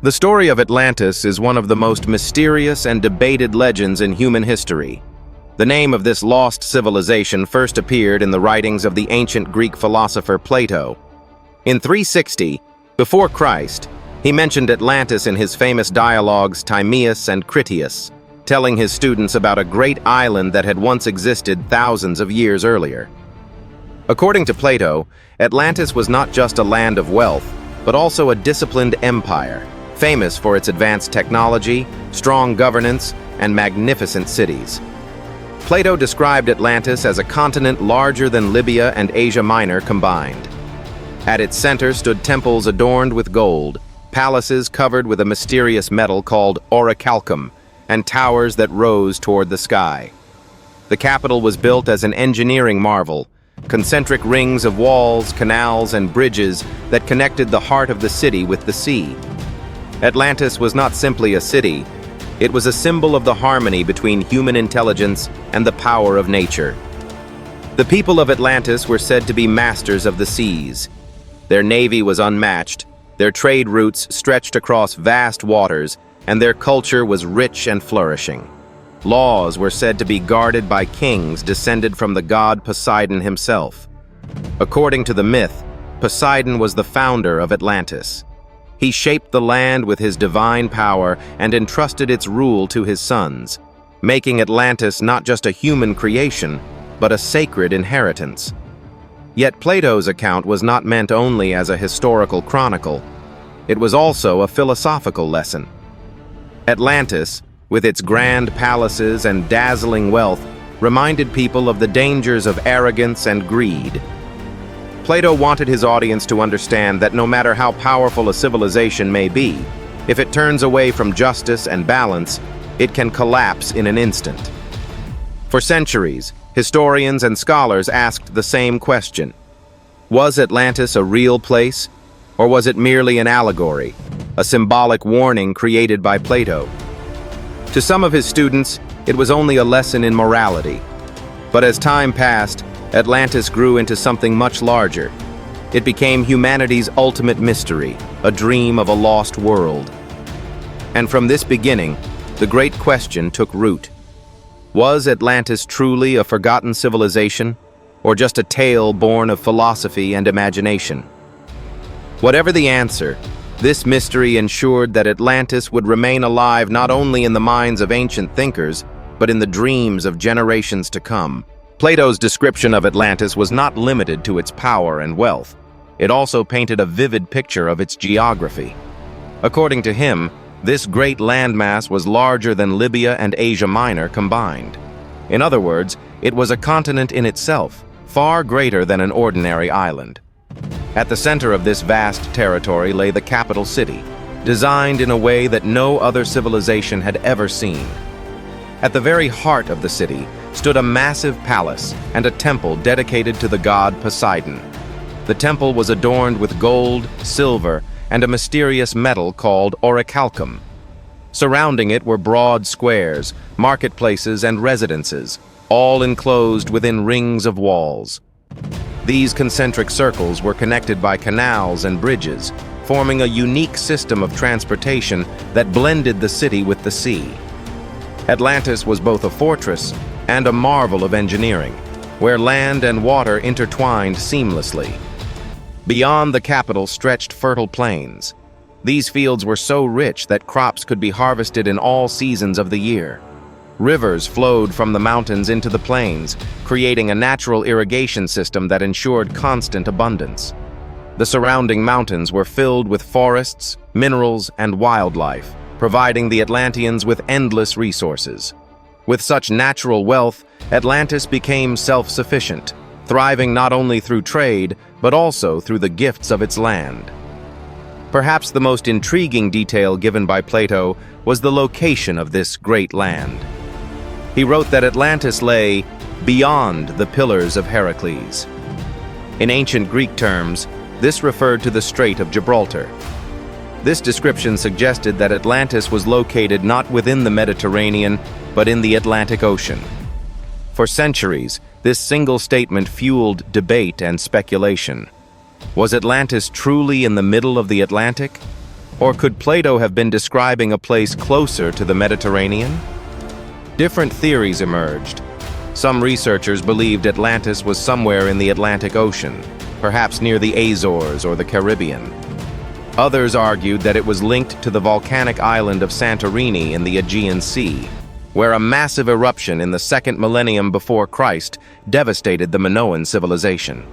The story of Atlantis is one of the most mysterious and debated legends in human history. The name of this lost civilization first appeared in the writings of the ancient Greek philosopher Plato. In 360, before Christ, he mentioned Atlantis in his famous dialogues Timaeus and Critias, telling his students about a great island that had once existed thousands of years earlier. According to Plato, Atlantis was not just a land of wealth, but also a disciplined empire, famous for its advanced technology, strong governance, and magnificent cities. Plato described Atlantis as a continent larger than Libya and Asia Minor combined. At its center stood temples adorned with gold, palaces covered with a mysterious metal called orichalcum, and towers that rose toward the sky. The capital was built as an engineering marvel, concentric rings of walls, canals, and bridges that connected the heart of the city with the sea. Atlantis was not simply a city, it was a symbol of the harmony between human intelligence and the power of nature. The people of Atlantis were said to be masters of the seas. Their navy was unmatched, their trade routes stretched across vast waters, and their culture was rich and flourishing. Laws were said to be guarded by kings descended from the god Poseidon himself. According to the myth, Poseidon was the founder of Atlantis. He shaped the land with his divine power and entrusted its rule to his sons, making Atlantis not just a human creation, but a sacred inheritance. Yet Plato's account was not meant only as a historical chronicle. It was also a philosophical lesson. Atlantis, with its grand palaces and dazzling wealth, reminded people of the dangers of arrogance and greed. Plato wanted his audience to understand that no matter how powerful a civilization may be, if it turns away from justice and balance, it can collapse in an instant. For centuries, historians and scholars asked the same question. Was Atlantis a real place, or was it merely an allegory, a symbolic warning created by Plato? To some of his students, it was only a lesson in morality. But as time passed, Atlantis grew into something much larger. It became humanity's ultimate mystery, a dream of a lost world. And from this beginning, the great question took root. Was Atlantis truly a forgotten civilization, or just a tale born of philosophy and imagination? Whatever the answer, this mystery ensured that Atlantis would remain alive not only in the minds of ancient thinkers, but in the dreams of generations to come. Plato's description of Atlantis was not limited to its power and wealth. It also painted a vivid picture of its geography. According to him, this great landmass was larger than Libya and Asia Minor combined. In other words, it was a continent in itself, far greater than an ordinary island. At the center of this vast territory lay the capital city, designed in a way that no other civilization had ever seen. At the very heart of the city stood a massive palace and a temple dedicated to the god Poseidon. The temple was adorned with gold, silver, and a mysterious metal called orichalcum. Surrounding it were broad squares, marketplaces, and residences, all enclosed within rings of walls. These concentric circles were connected by canals and bridges, forming a unique system of transportation that blended the city with the sea. Atlantis was both a fortress and a marvel of engineering, where land and water intertwined seamlessly. Beyond the capital stretched fertile plains. These fields were so rich that crops could be harvested in all seasons of the year. Rivers flowed from the mountains into the plains, creating a natural irrigation system that ensured constant abundance. The surrounding mountains were filled with forests, minerals, and wildlife, providing the Atlanteans with endless resources. With such natural wealth, Atlantis became self-sufficient, thriving not only through trade, but also through the gifts of its land. Perhaps the most intriguing detail given by Plato was the location of this great land. He wrote that Atlantis lay beyond the Pillars of Heracles. In ancient Greek terms, this referred to the Strait of Gibraltar. This description suggested that Atlantis was located not within the Mediterranean, but in the Atlantic Ocean. For centuries, this single statement fueled debate and speculation. Was Atlantis truly in the middle of the Atlantic? Or could Plato have been describing a place closer to the Mediterranean? Different theories emerged. Some researchers believed Atlantis was somewhere in the Atlantic Ocean, perhaps near the Azores or the Caribbean. Others argued that it was linked to the volcanic island of Santorini in the Aegean Sea, where a massive eruption in the 2nd millennium before Christ devastated the Minoan civilization.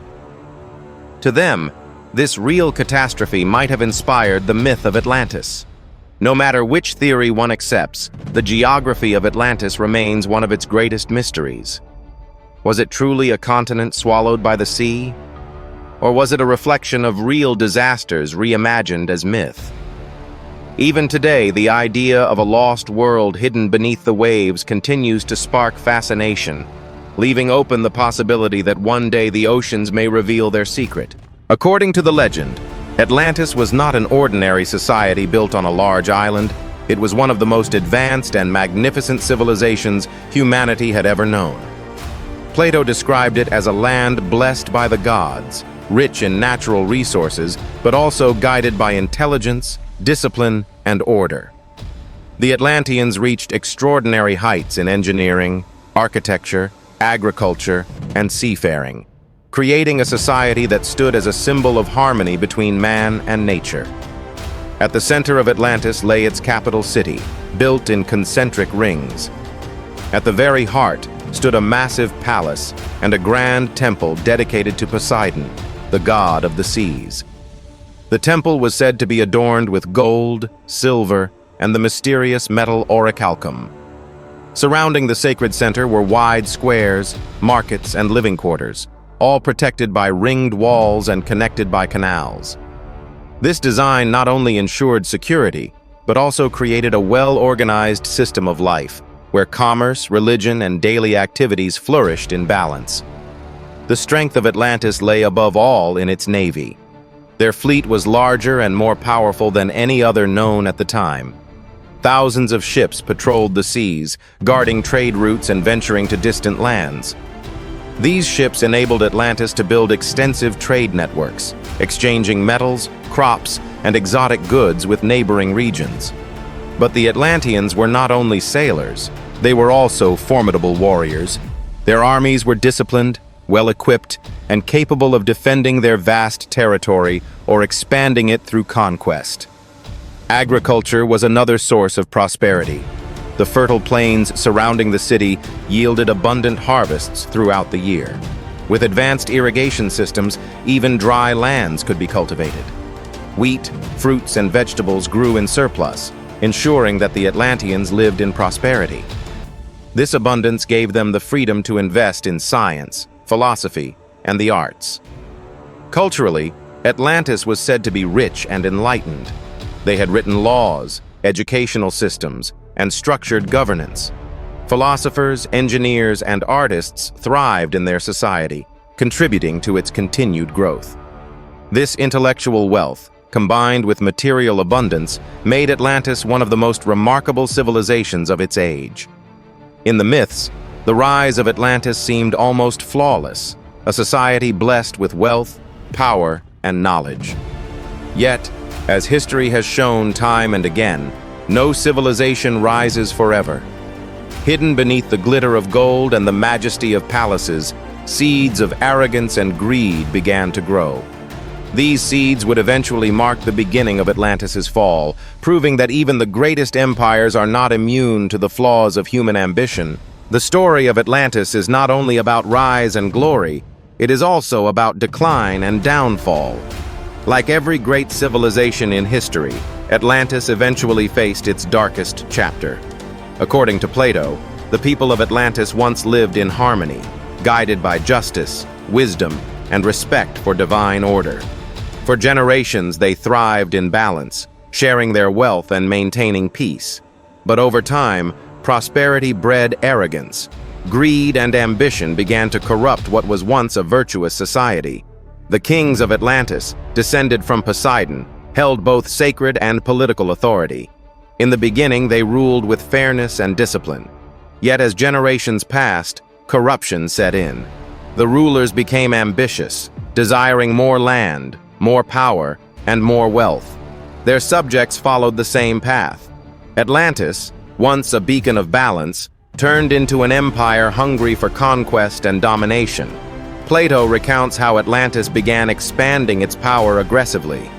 To them, this real catastrophe might have inspired the myth of Atlantis. No matter which theory one accepts, the geography of Atlantis remains one of its greatest mysteries. Was it truly a continent swallowed by the sea? Or was it a reflection of real disasters reimagined as myth? Even today, the idea of a lost world hidden beneath the waves continues to spark fascination, leaving open the possibility that one day the oceans may reveal their secret. According to the legend, Atlantis was not an ordinary society built on a large island. It was one of the most advanced and magnificent civilizations humanity had ever known. Plato described it as a land blessed by the gods, rich in natural resources, but also guided by intelligence, discipline, and order. The Atlanteans reached extraordinary heights in engineering, architecture, agriculture, and seafaring, creating a society that stood as a symbol of harmony between man and nature. At the center of Atlantis lay its capital city, built in concentric rings. At the very heart stood a massive palace and a grand temple dedicated to Poseidon, the god of the seas. The temple was said to be adorned with gold, silver, and the mysterious metal orichalcum. Surrounding the sacred center were wide squares, markets, and living quarters, all protected by ringed walls and connected by canals. This design not only ensured security, but also created a well-organized system of life, where commerce, religion, and daily activities flourished in balance. The strength of Atlantis lay above all in its navy. Their fleet was larger and more powerful than any other known at the time. Thousands of ships patrolled the seas, guarding trade routes and venturing to distant lands. These ships enabled Atlantis to build extensive trade networks, exchanging metals, crops, and exotic goods with neighboring regions. But the Atlanteans were not only sailors, they were also formidable warriors. Their armies were disciplined, well-equipped, and capable of defending their vast territory or expanding it through conquest. Agriculture was another source of prosperity. The fertile plains surrounding the city yielded abundant harvests throughout the year. With advanced irrigation systems, even dry lands could be cultivated. Wheat, fruits, and vegetables grew in surplus, ensuring that the Atlanteans lived in prosperity. This abundance gave them the freedom to invest in science, philosophy, and the arts. Culturally, Atlantis was said to be rich and enlightened. They had written laws, educational systems, and structured governance. Philosophers, engineers, and artists thrived in their society, contributing to its continued growth. This intellectual wealth, combined with material abundance, made Atlantis one of the most remarkable civilizations of its age. In the myths, the rise of Atlantis seemed almost flawless, a society blessed with wealth, power, and knowledge. Yet, as history has shown time and again, no civilization rises forever. Hidden beneath the glitter of gold and the majesty of palaces, seeds of arrogance and greed began to grow. These seeds would eventually mark the beginning of Atlantis's fall, proving that even the greatest empires are not immune to the flaws of human ambition. The story of Atlantis is not only about rise and glory, it is also about decline and downfall. Like every great civilization in history, Atlantis eventually faced its darkest chapter. According to Plato, the people of Atlantis once lived in harmony, guided by justice, wisdom, and respect for divine order. For generations, they thrived in balance, sharing their wealth and maintaining peace. But over time, prosperity bred arrogance. Greed and ambition began to corrupt what was once a virtuous society. The kings of Atlantis, descended from Poseidon, held both sacred and political authority. In the beginning, they ruled with fairness and discipline. Yet as generations passed, corruption set in. The rulers became ambitious, desiring more land, more power, and more wealth. Their subjects followed the same path. Atlantis, once a beacon of balance, turned into an empire hungry for conquest and domination. Plato recounts how Atlantis began expanding its power aggressively.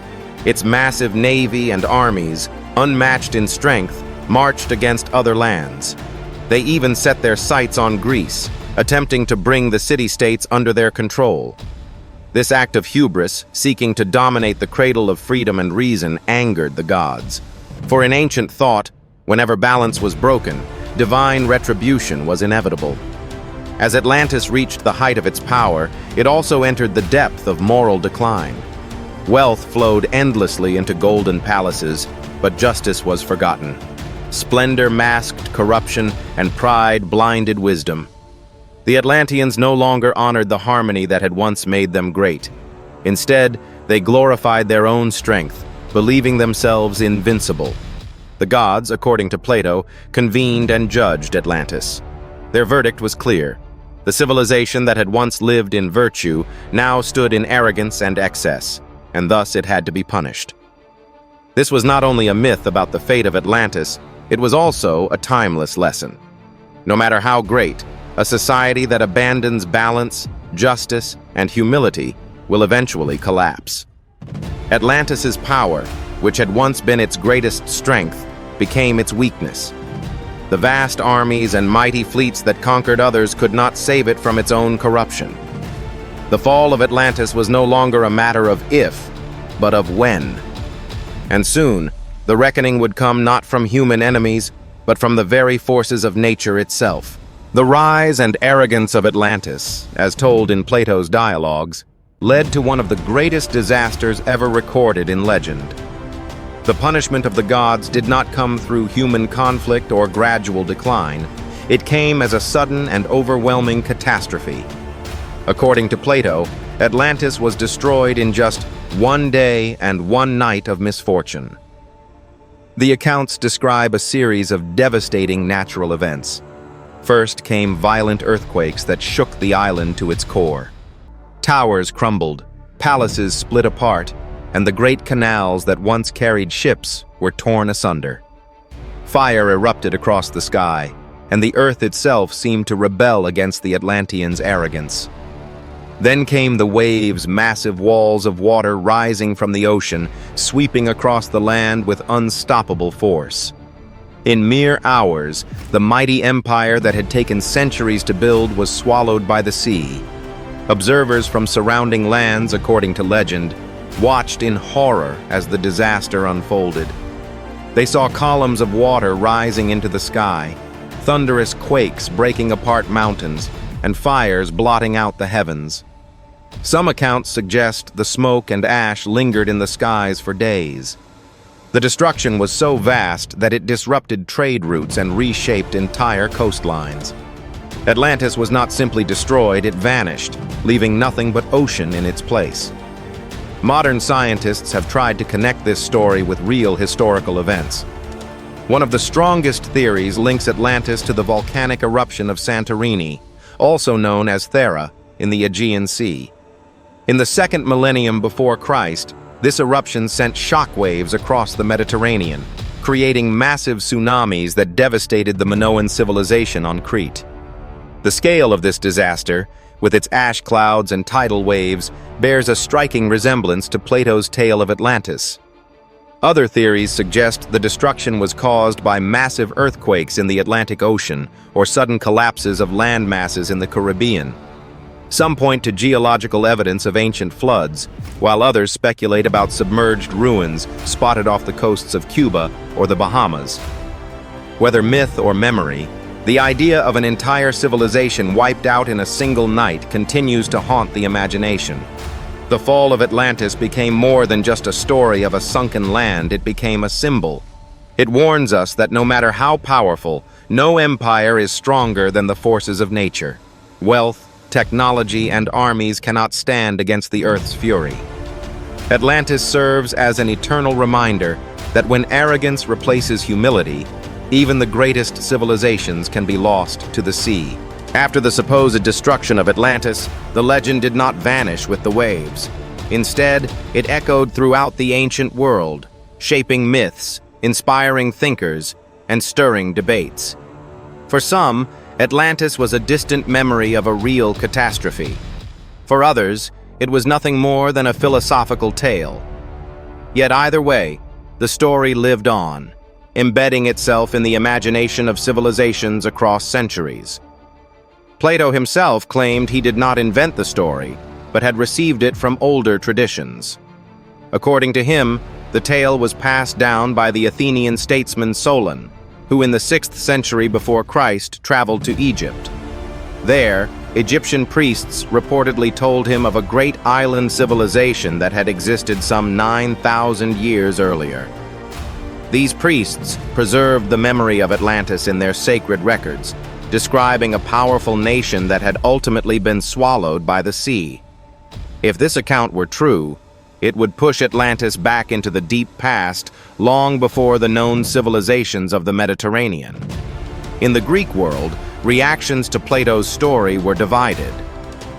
Its massive navy and armies, unmatched in strength, marched against other lands. They even set their sights on Greece, attempting to bring the city-states under their control. This act of hubris, seeking to dominate the cradle of freedom and reason, angered the gods. For in ancient thought, whenever balance was broken, divine retribution was inevitable. As Atlantis reached the height of its power, it also entered the depth of moral decline. Wealth flowed endlessly into golden palaces, but justice was forgotten. Splendor masked corruption, and pride blinded wisdom. The Atlanteans no longer honored the harmony that had once made them great. Instead, they glorified their own strength, believing themselves invincible. The gods, according to Plato, convened and judged Atlantis. Their verdict was clear. The civilization that had once lived in virtue now stood in arrogance and excess, and thus it had to be punished. This was not only a myth about the fate of Atlantis, it was also a timeless lesson. No matter how great, a society that abandons balance, justice, and humility will eventually collapse. Atlantis's power, which had once been its greatest strength, became its weakness. The vast armies and mighty fleets that conquered others could not save it from its own corruption. The fall of Atlantis was no longer a matter of if, but of when. And soon, the reckoning would come not from human enemies, but from the very forces of nature itself. The rise and arrogance of Atlantis, as told in Plato's dialogues, led to one of the greatest disasters ever recorded in legend. The punishment of the gods did not come through human conflict or gradual decline. It came as a sudden and overwhelming catastrophe. According to Plato, Atlantis was destroyed in just one day and one night of misfortune. The accounts describe a series of devastating natural events. First came violent earthquakes that shook the island to its core. Towers crumbled, palaces split apart, and the great canals that once carried ships were torn asunder. Fire erupted across the sky, and the earth itself seemed to rebel against the Atlanteans' arrogance. Then came the waves, massive walls of water rising from the ocean, sweeping across the land with unstoppable force. In mere hours, the mighty empire that had taken centuries to build was swallowed by the sea. Observers from surrounding lands, according to legend, watched in horror as the disaster unfolded. They saw columns of water rising into the sky, thunderous quakes breaking apart mountains, and fires blotting out the heavens. Some accounts suggest the smoke and ash lingered in the skies for days. The destruction was so vast that it disrupted trade routes and reshaped entire coastlines. Atlantis was not simply destroyed, it vanished, leaving nothing but ocean in its place. Modern scientists have tried to connect this story with real historical events. One of the strongest theories links Atlantis to the volcanic eruption of Santorini, also known as Thera, in the Aegean Sea. In the second millennium before Christ, this eruption sent shockwaves across the Mediterranean, creating massive tsunamis that devastated the Minoan civilization on Crete. The scale of this disaster, with its ash clouds and tidal waves, bears a striking resemblance to Plato's tale of Atlantis. Other theories suggest the destruction was caused by massive earthquakes in the Atlantic Ocean or sudden collapses of land masses in the Caribbean. Some point to geological evidence of ancient floods, while others speculate about submerged ruins spotted off the coasts of Cuba or the Bahamas. Whether myth or memory, the idea of an entire civilization wiped out in a single night continues to haunt the imagination. The fall of Atlantis became more than just a story of a sunken land, it became a symbol. It warns us that no matter how powerful, no empire is stronger than the forces of nature. Wealth, technology, and armies cannot stand against the Earth's fury. Atlantis serves as an eternal reminder that when arrogance replaces humility, even the greatest civilizations can be lost to the sea. After the supposed destruction of Atlantis, the legend did not vanish with the waves. Instead, it echoed throughout the ancient world, shaping myths, inspiring thinkers, and stirring debates. For some, Atlantis was a distant memory of a real catastrophe. For others, it was nothing more than a philosophical tale. Yet either way, the story lived on, embedding itself in the imagination of civilizations across centuries. Plato himself claimed he did not invent the story, but had received it from older traditions. According to him, the tale was passed down by the Athenian statesman Solon, who in the 6th century before Christ traveled to Egypt. There, Egyptian priests reportedly told him of a great island civilization that had existed some 9,000 years earlier. These priests preserved the memory of Atlantis in their sacred records, describing a powerful nation that had ultimately been swallowed by the sea. If this account were true, it would push Atlantis back into the deep past long before the known civilizations of the Mediterranean. In the Greek world, reactions to Plato's story were divided.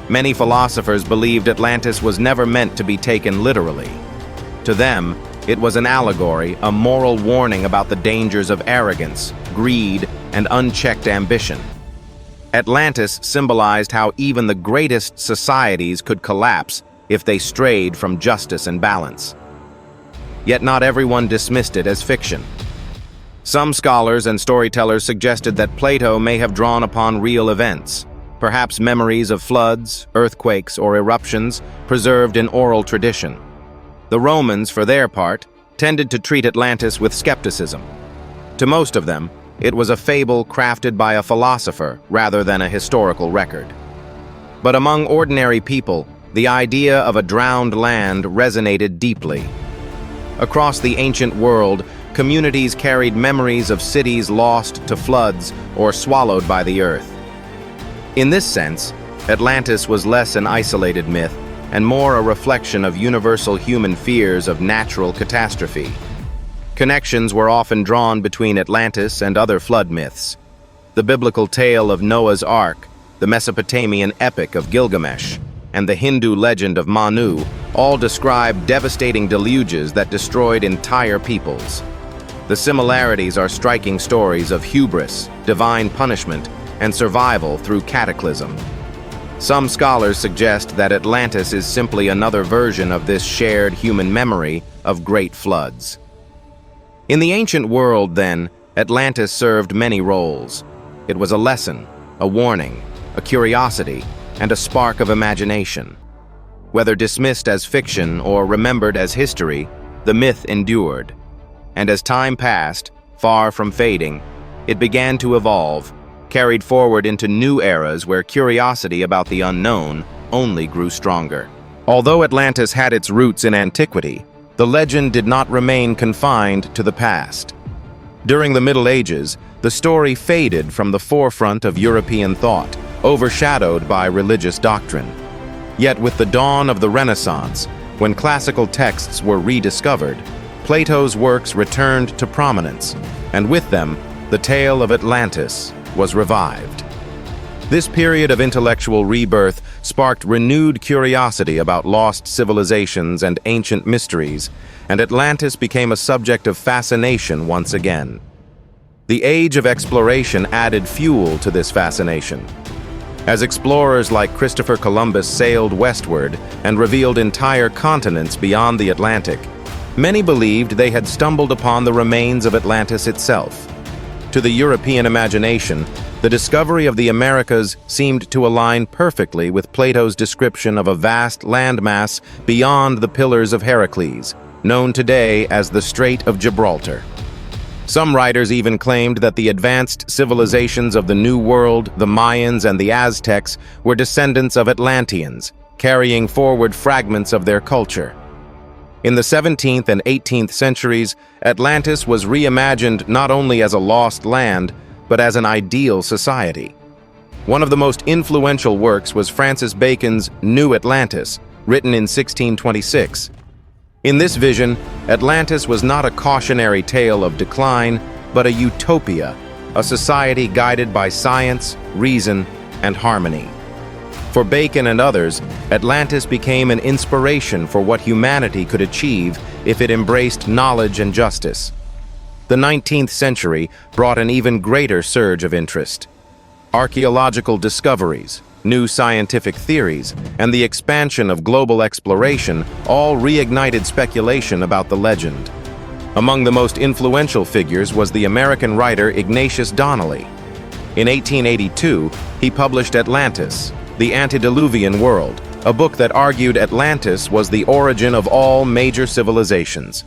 Many philosophers believed Atlantis was never meant to be taken literally. To them, it was an allegory, a moral warning about the dangers of arrogance, greed, and unchecked ambition. Atlantis symbolized how even the greatest societies could collapse if they strayed from justice and balance. Yet not everyone dismissed it as fiction. Some scholars and storytellers suggested that Plato may have drawn upon real events, perhaps memories of floods, earthquakes, or eruptions preserved in oral tradition. The Romans, for their part, tended to treat Atlantis with skepticism. To most of them, it was a fable crafted by a philosopher rather than a historical record. But among ordinary people, the idea of a drowned land resonated deeply. Across the ancient world, communities carried memories of cities lost to floods or swallowed by the earth. In this sense, Atlantis was less an isolated myth and more a reflection of universal human fears of natural catastrophe. Connections were often drawn between Atlantis and other flood myths. The biblical tale of Noah's Ark, the Mesopotamian epic of Gilgamesh, and the Hindu legend of Manu all describe devastating deluges that destroyed entire peoples. The similarities are striking stories of hubris, divine punishment, and survival through cataclysm. Some scholars suggest that Atlantis is simply another version of this shared human memory of great floods. In the ancient world, then, Atlantis served many roles. It was a lesson, a warning, a curiosity, and a spark of imagination. Whether dismissed as fiction or remembered as history, the myth endured. And as time passed, far from fading, it began to evolve, carried forward into new eras where curiosity about the unknown only grew stronger. Although Atlantis had its roots in antiquity, the legend did not remain confined to the past. During the Middle Ages, the story faded from the forefront of European thought, overshadowed by religious doctrine. Yet with the dawn of the Renaissance, when classical texts were rediscovered, Plato's works returned to prominence, and with them, the tale of Atlantis was revived. This period of intellectual rebirth sparked renewed curiosity about lost civilizations and ancient mysteries, and Atlantis became a subject of fascination once again. The age of exploration added fuel to this fascination. As explorers like Christopher Columbus sailed westward and revealed entire continents beyond the Atlantic, many believed they had stumbled upon the remains of Atlantis itself. To the European imagination, the discovery of the Americas seemed to align perfectly with Plato's description of a vast landmass beyond the Pillars of Heracles, known today as the Strait of Gibraltar. Some writers even claimed that the advanced civilizations of the New World, the Mayans and the Aztecs, were descendants of Atlanteans, carrying forward fragments of their culture. In the 17th and 18th centuries, Atlantis was reimagined not only as a lost land, but as an ideal society. One of the most influential works was Francis Bacon's New Atlantis, written in 1626. In this vision, Atlantis was not a cautionary tale of decline, but a utopia, a society guided by science, reason, and harmony. For Bacon and others, Atlantis became an inspiration for what humanity could achieve if it embraced knowledge and justice. The 19th century brought an even greater surge of interest. Archaeological discoveries, new scientific theories, and the expansion of global exploration all reignited speculation about the legend. Among the most influential figures was the American writer Ignatius Donnelly. In 1882, he published Atlantis, the Antediluvian World, a book that argued Atlantis was the origin of all major civilizations.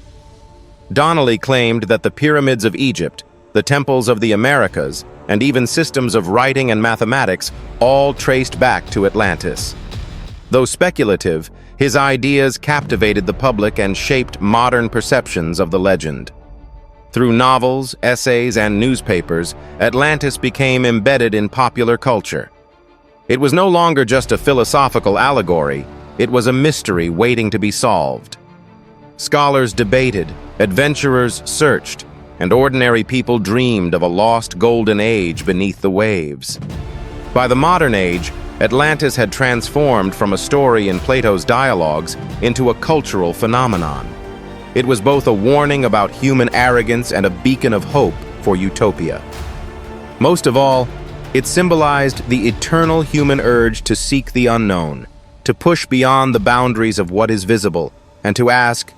Donnelly claimed that the pyramids of Egypt, the temples of the Americas, and even systems of writing and mathematics all traced back to Atlantis. Though speculative, his ideas captivated the public and shaped modern perceptions of the legend. Through novels, essays, and newspapers, Atlantis became embedded in popular culture. It was no longer just a philosophical allegory, it was a mystery waiting to be solved. Scholars debated, adventurers searched, and ordinary people dreamed of a lost golden age beneath the waves. By the modern age, Atlantis had transformed from a story in Plato's dialogues into a cultural phenomenon. It was both a warning about human arrogance and a beacon of hope for utopia. Most of all, it symbolized the eternal human urge to seek the unknown, to push beyond the boundaries of what is visible, and to ask,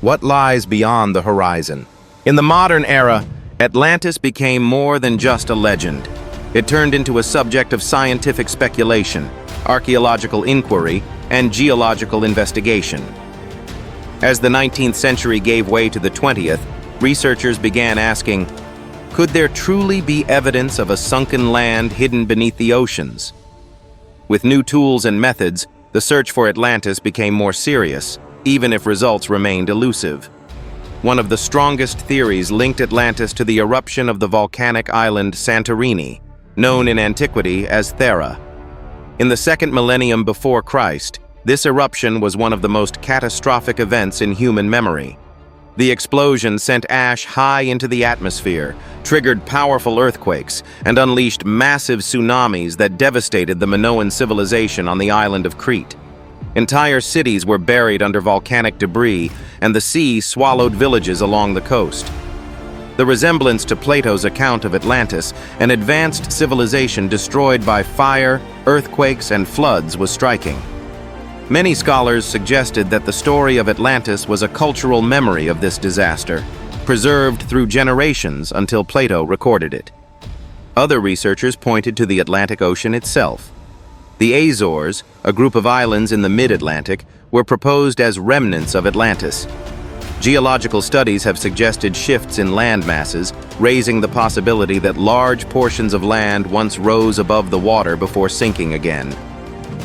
what lies beyond the horizon? In the modern era, Atlantis became more than just a legend. It turned into a subject of scientific speculation, archaeological inquiry, and geological investigation. As the 19th century gave way to the 20th, researchers began asking, could there truly be evidence of a sunken land hidden beneath the oceans? With new tools and methods, the search for Atlantis became more serious, even if results remained elusive. One of the strongest theories linked Atlantis to the eruption of the volcanic island Santorini, known in antiquity as Thera. In the second millennium before Christ, this eruption was one of the most catastrophic events in human memory. The explosion sent ash high into the atmosphere, triggered powerful earthquakes, and unleashed massive tsunamis that devastated the Minoan civilization on the island of Crete. Entire cities were buried under volcanic debris, and the sea swallowed villages along the coast. The resemblance to Plato's account of Atlantis, an advanced civilization destroyed by fire, earthquakes, and floods, was striking. Many scholars suggested that the story of Atlantis was a cultural memory of this disaster, preserved through generations until Plato recorded it. Other researchers pointed to the Atlantic Ocean itself. The Azores, a group of islands in the mid-Atlantic, were proposed as remnants of Atlantis. Geological studies have suggested shifts in land masses, raising the possibility that large portions of land once rose above the water before sinking again.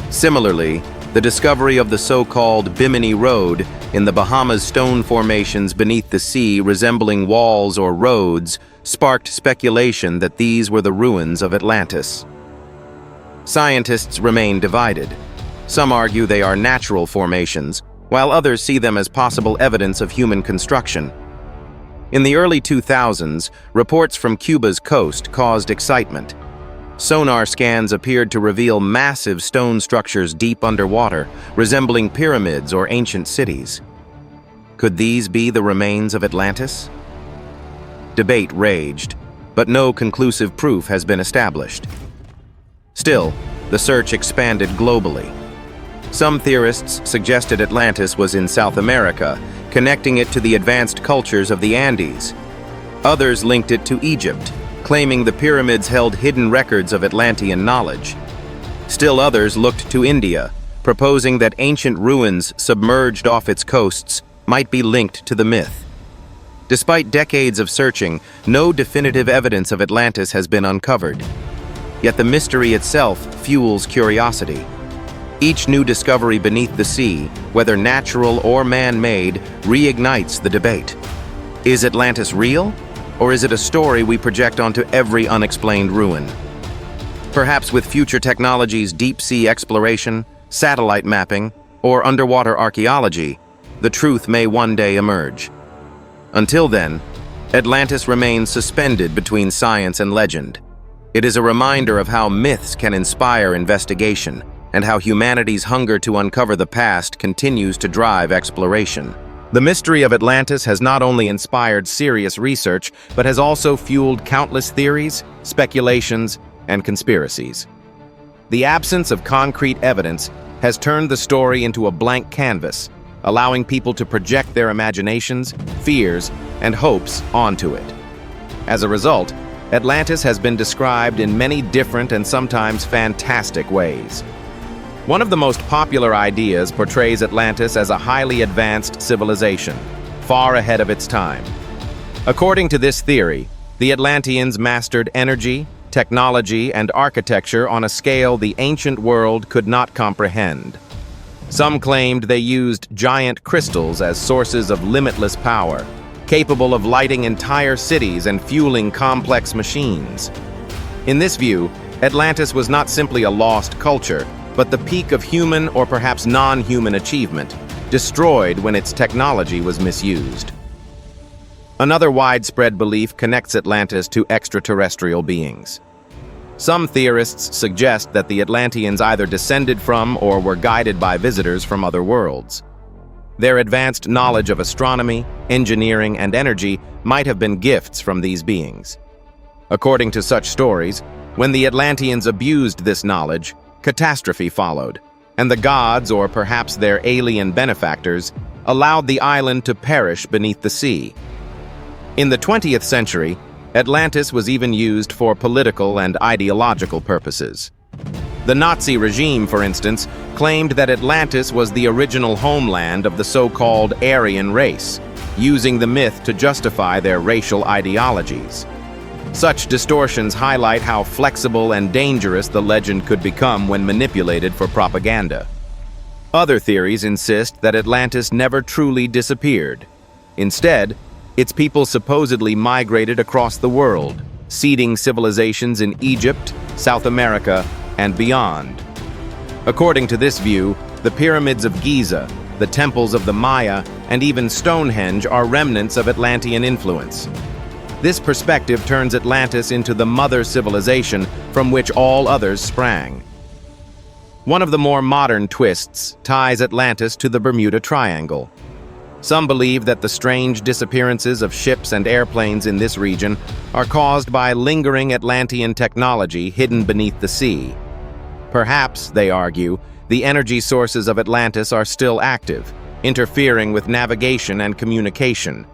Similarly, the discovery of the so-called Bimini Road in the Bahamas stone formations beneath the sea resembling walls or roads sparked speculation that these were the ruins of Atlantis. Scientists remain divided. Some argue they are natural formations, while others see them as possible evidence of human construction. In the early 2000s, reports from Cuba's coast caused excitement. Sonar scans appeared to reveal massive stone structures deep underwater, resembling pyramids or ancient cities. Could these be the remains of Atlantis? Debate raged, but no conclusive proof has been established. Still, the search expanded globally. Some theorists suggested Atlantis was in South America, connecting it to the advanced cultures of the Andes. Others linked it to Egypt, claiming the pyramids held hidden records of Atlantean knowledge. Still others looked to India, proposing that ancient ruins submerged off its coasts might be linked to the myth. Despite decades of searching, no definitive evidence of Atlantis has been uncovered. Yet the mystery itself fuels curiosity. Each new discovery beneath the sea, whether natural or man-made, reignites the debate. Is Atlantis real? Or is it a story we project onto every unexplained ruin? Perhaps with future technologies, deep-sea exploration, satellite mapping, or underwater archaeology, the truth may one day emerge. Until then, Atlantis remains suspended between science and legend. It is a reminder of how myths can inspire investigation, and how humanity's hunger to uncover the past continues to drive exploration. The mystery of Atlantis has not only inspired serious research, but has also fueled countless theories, speculations, and conspiracies. The absence of concrete evidence has turned the story into a blank canvas, allowing people to project their imaginations, fears, and hopes onto it. As a result, Atlantis has been described in many different and sometimes fantastic ways. One of the most popular ideas portrays Atlantis as a highly advanced civilization, far ahead of its time. According to this theory, the Atlanteans mastered energy, technology, and architecture on a scale the ancient world could not comprehend. Some claimed they used giant crystals as sources of limitless power, capable of lighting entire cities and fueling complex machines. In this view, Atlantis was not simply a lost culture, but the peak of human or perhaps non-human achievement, destroyed when its technology was misused. Another widespread belief connects Atlantis to extraterrestrial beings. Some theorists suggest that the Atlanteans either descended from or were guided by visitors from other worlds. Their advanced knowledge of astronomy, engineering, and energy might have been gifts from these beings. According to such stories, when the Atlanteans abused this knowledge, catastrophe followed, and the gods, or perhaps their alien benefactors, allowed the island to perish beneath the sea. In the 20th century, Atlantis was even used for political and ideological purposes. The Nazi regime, for instance, claimed that Atlantis was the original homeland of the so-called Aryan race, using the myth to justify their racial ideologies. Such distortions highlight how flexible and dangerous the legend could become when manipulated for propaganda. Other theories insist that Atlantis never truly disappeared. Instead, its people supposedly migrated across the world, seeding civilizations in Egypt, South America, and beyond. According to this view, the pyramids of Giza, the temples of the Maya, and even Stonehenge are remnants of Atlantean influence. This perspective turns Atlantis into the mother civilization from which all others sprang. One of the more modern twists ties Atlantis to the Bermuda Triangle. Some believe that the strange disappearances of ships and airplanes in this region are caused by lingering Atlantean technology hidden beneath the sea. Perhaps, they argue, the energy sources of Atlantis are still active, interfering with navigation and communication.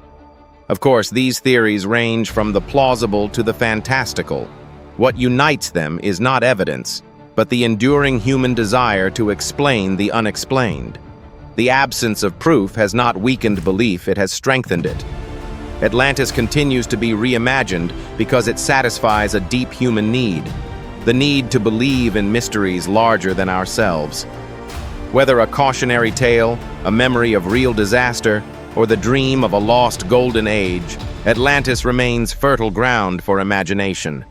Of course, these theories range from the plausible to the fantastical. What unites them is not evidence, but the enduring human desire to explain the unexplained. The absence of proof has not weakened belief, it has strengthened it. Atlantis continues to be reimagined because it satisfies a deep human need, the need to believe in mysteries larger than ourselves. Whether a cautionary tale, a memory of real disaster, or the dream of a lost golden age, Atlantis remains fertile ground for imagination.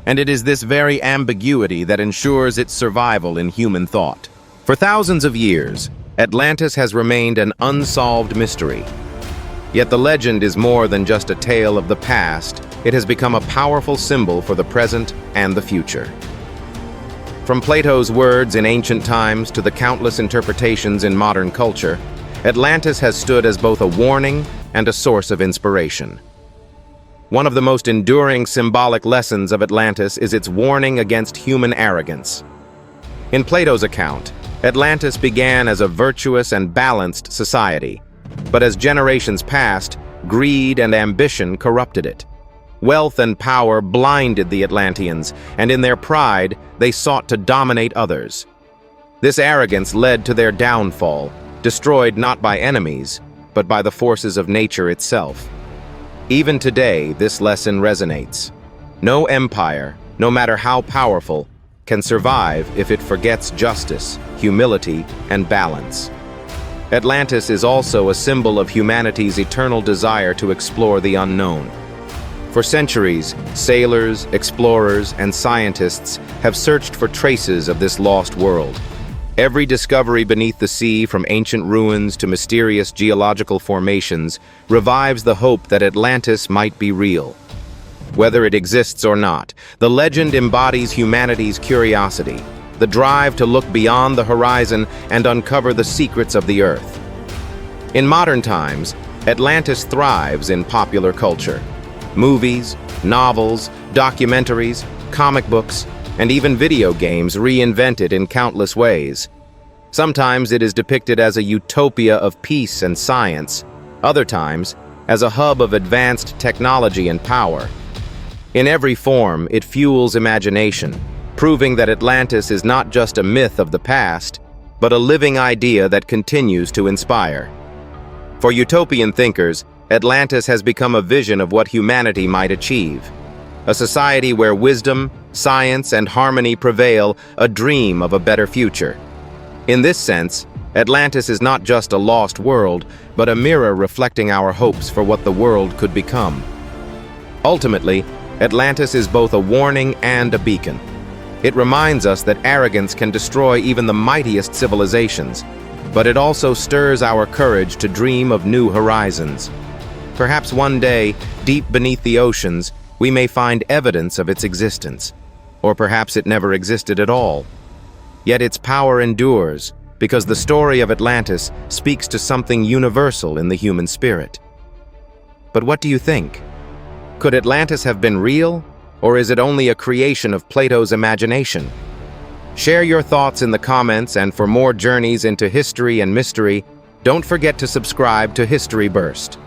And it is this very ambiguity that ensures its survival in human thought. For thousands of years, Atlantis has remained an unsolved mystery. Yet the legend is more than just a tale of the past, it has become a powerful symbol for the present and the future. From Plato's words in ancient times to the countless interpretations in modern culture, Atlantis has stood as both a warning and a source of inspiration. One of the most enduring symbolic lessons of Atlantis is its warning against human arrogance. In Plato's account, Atlantis began as a virtuous and balanced society, but as generations passed, greed and ambition corrupted it. Wealth and power blinded the Atlanteans, and in their pride, they sought to dominate others. This arrogance led to their downfall, destroyed not by enemies, but by the forces of nature itself. Even today, this lesson resonates. No empire, no matter how powerful, can survive if it forgets justice, humility, and balance. Atlantis is also a symbol of humanity's eternal desire to explore the unknown. For centuries, sailors, explorers, and scientists have searched for traces of this lost world. Every discovery beneath the sea, from ancient ruins to mysterious geological formations, revives the hope that Atlantis might be real. Whether it exists or not, the legend embodies humanity's curiosity, the drive to look beyond the horizon and uncover the secrets of the earth. In modern times, Atlantis thrives in popular culture. Movies, novels, documentaries, comic books, and even video games reinvent it in countless ways. Sometimes it is depicted as a utopia of peace and science, other times as a hub of advanced technology and power. In every form, it fuels imagination, proving that Atlantis is not just a myth of the past, but a living idea that continues to inspire. For utopian thinkers, Atlantis has become a vision of what humanity might achieve. A society where wisdom, science, and harmony prevail, a dream of a better future. In this sense, Atlantis is not just a lost world, but a mirror reflecting our hopes for what the world could become. Ultimately, Atlantis is both a warning and a beacon. It reminds us that arrogance can destroy even the mightiest civilizations, but it also stirs our courage to dream of new horizons. Perhaps one day, deep beneath the oceans, we may find evidence of its existence. Or perhaps it never existed at all. Yet its power endures, because the story of Atlantis speaks to something universal in the human spirit. But what do you think? Could Atlantis have been real, or is it only a creation of Plato's imagination? Share your thoughts in the comments, and for more journeys into history and mystery, don't forget to subscribe to History Burst.